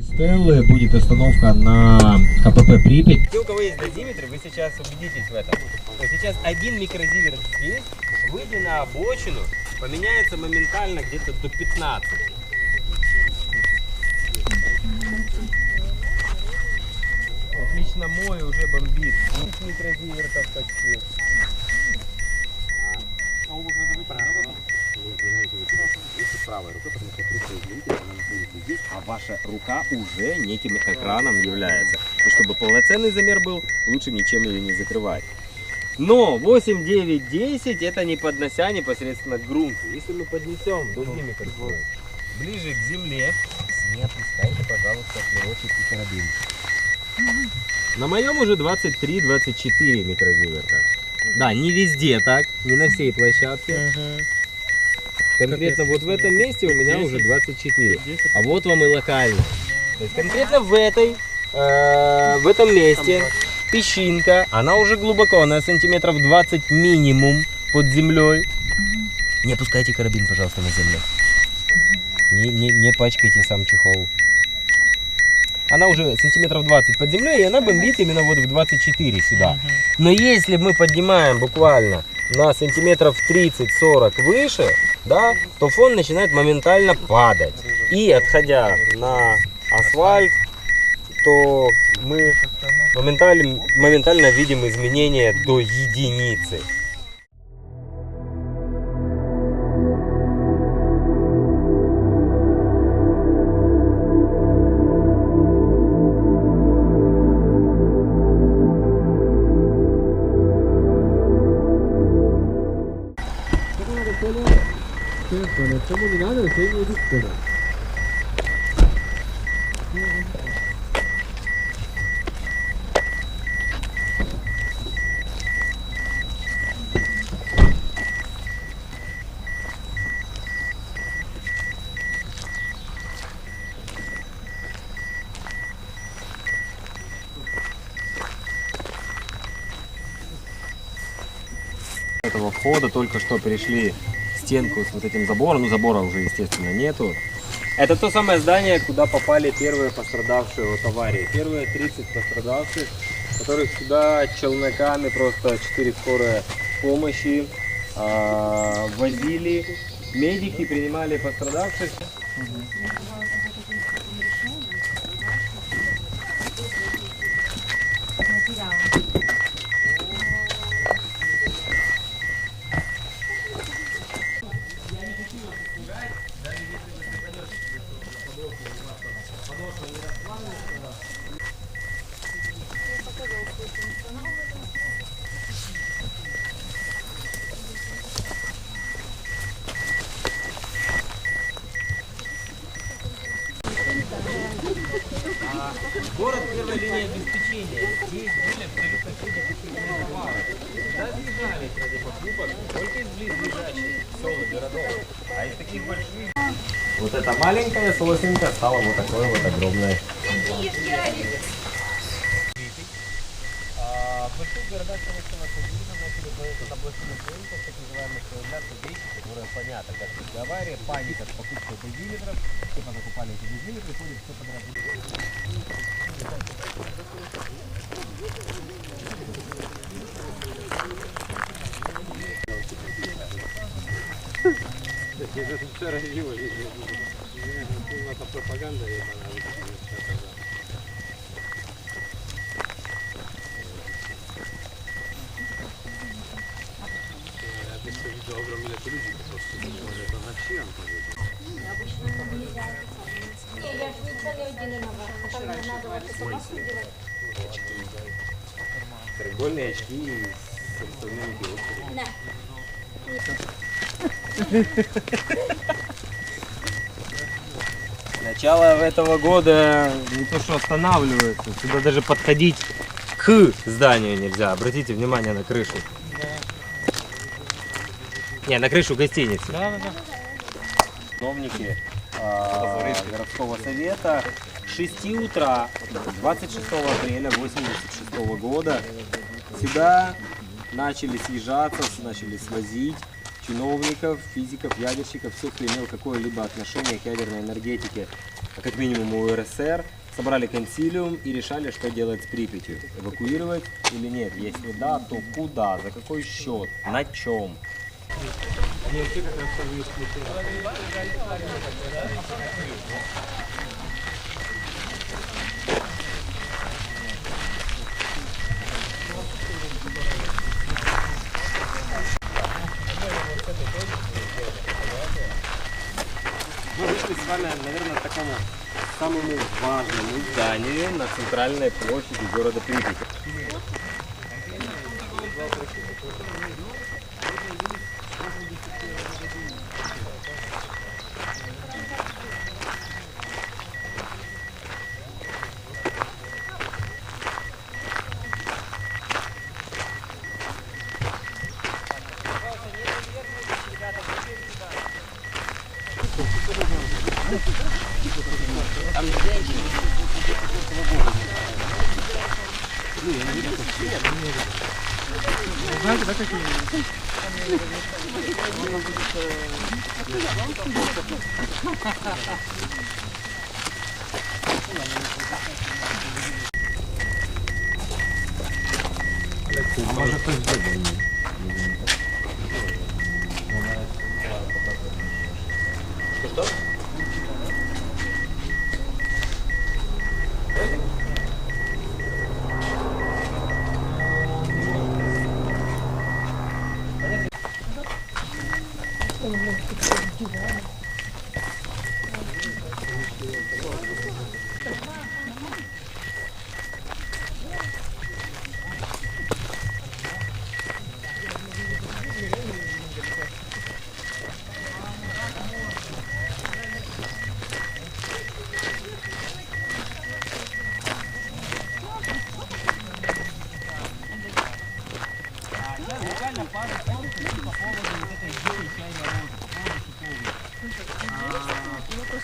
Стеллы будет остановка на КПП Припять. Те, у кого есть дозиметры, вы сейчас убедитесь в этом. То сейчас один микрозиверт здесь, выйдя на обочину, поменяется моментально где-то до 15. Отлично, мой уже бомбит. Микрозивертов почти. Если правая рука, потому что просто извините, она находится здесь, а ваша рука уже неким экраном является. И чтобы полноценный замер был, лучше ничем ее не закрывать. Но 8, 9, 10 это не поднося непосредственно к грунту. Если мы поднесем другими карбонами ближе к земле, не опускайте, пожалуйста, флерочек и карабин. На моем уже 23-24 микрозиверта. Да, не везде так, не на всей площадке. Конкретно вот в этом месте у меня уже 24. А вот вам и локально. То есть конкретно в этом месте песчинка, она уже глубоко, она сантиметров 20 минимум под землей. Не опускайте карабин, пожалуйста, на землю. Не пачкайте сам чехол. Она уже сантиметров 20 под землей, и она бомбит именно вот в 24 сюда. Но если мы поднимаем буквально на сантиметров 30-40 выше, да, то фон начинает моментально падать. И отходя на асфальт, то мы моментально видим изменения до единицы. Этого входа только что перешли стенку с вот этим забором, ну забора уже естественно нету. Это то самое здание, куда попали первые пострадавшие от аварии. Первые 30 пострадавших, которых сюда челноками просто 4 скорые помощи возили. Медики принимали пострадавших. Город первой линии обеспечения. Здесь были абсолютно все дефицитные товары. Сюда въезжали ради покупок только из близлежащих сел и городов. А из таких больших... Вот эта маленькая сосенка стала вот такой вот огромной. В больших городах Советского Союза начали появляться на площадях рынка так называемых появляться вещи, которые понятно, как после аварии, паника с покупкой дозиметров, все понакупали эти дозиметры, ходят все подряд. Я же вчера его видел. Это пропаганда, и огромное количество просто это зачем? Не, я же не целый там надо вот собаку делать. Треугольные очки с остальными диоптриями. Начало этого года не то что останавливается, сюда даже подходить к зданию нельзя. Обратите внимание на крышу. Не, на крышу гостиницы. Чиновники городского совета с 6 утра 26 апреля 1986 года сюда начали съезжаться, начали свозить чиновников, физиков, ядерщиков, всех, кто имел какое-либо отношение к ядерной энергетике а как минимум у РСР, собрали консилиум и решали, что делать с Припятью. Эвакуировать или нет? Если да, то куда? За какой счет? На чем? Мы вышли с вами, наверное, к такому самому важному зданию на центральной площади города Припяти. Там женщины. Знаете, да, какие? А може хтось вибрав? Что?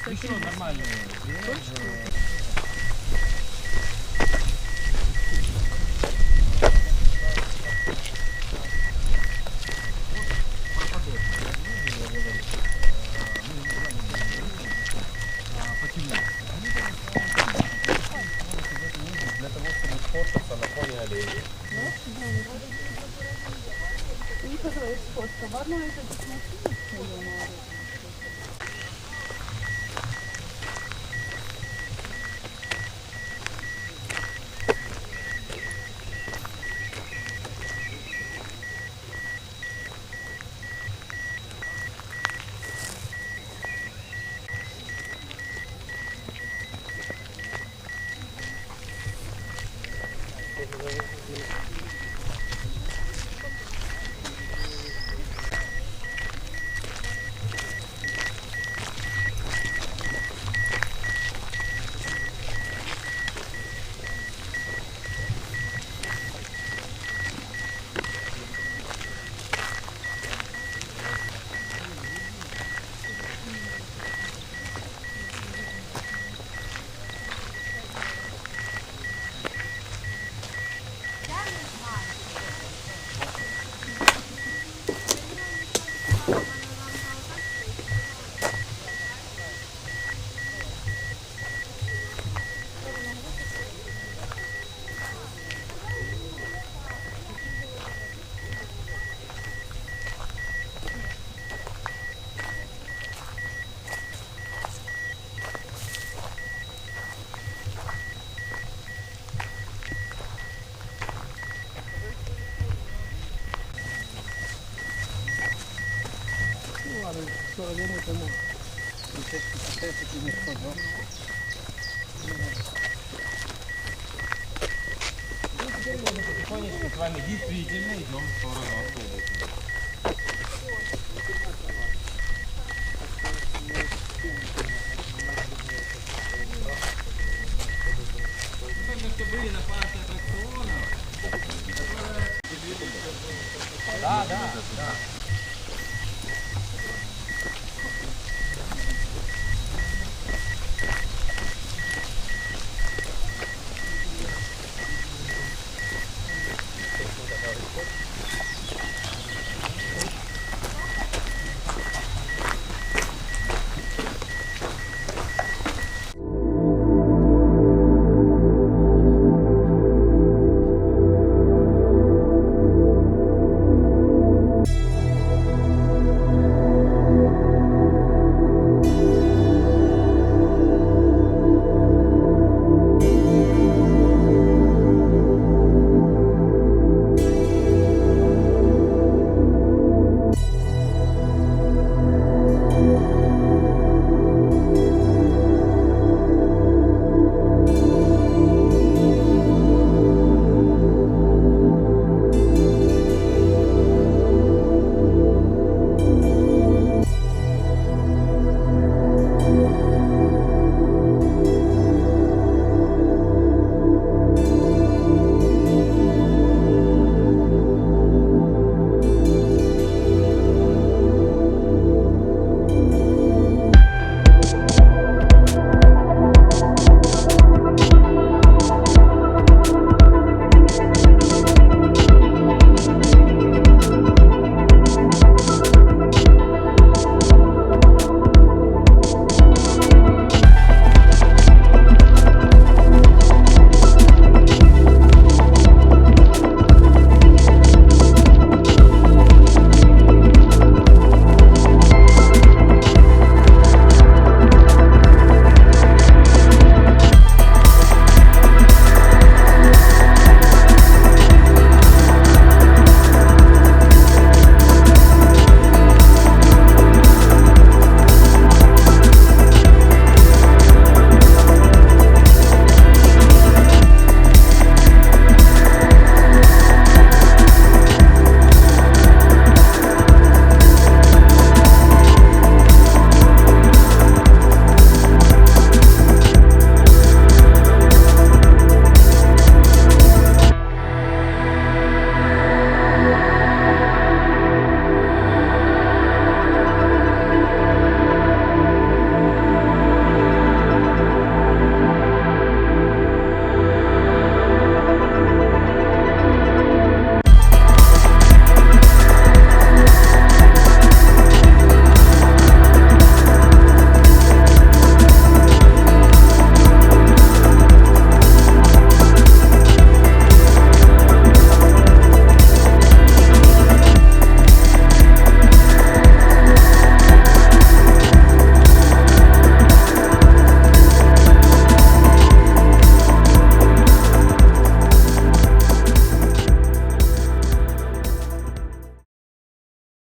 Еще нормально. Для того, чтобы сфоткаться на фоне аллеи. Потихонечку с вами действительно идем в сторону автобуса. Только что были на парке аттракционов. Да.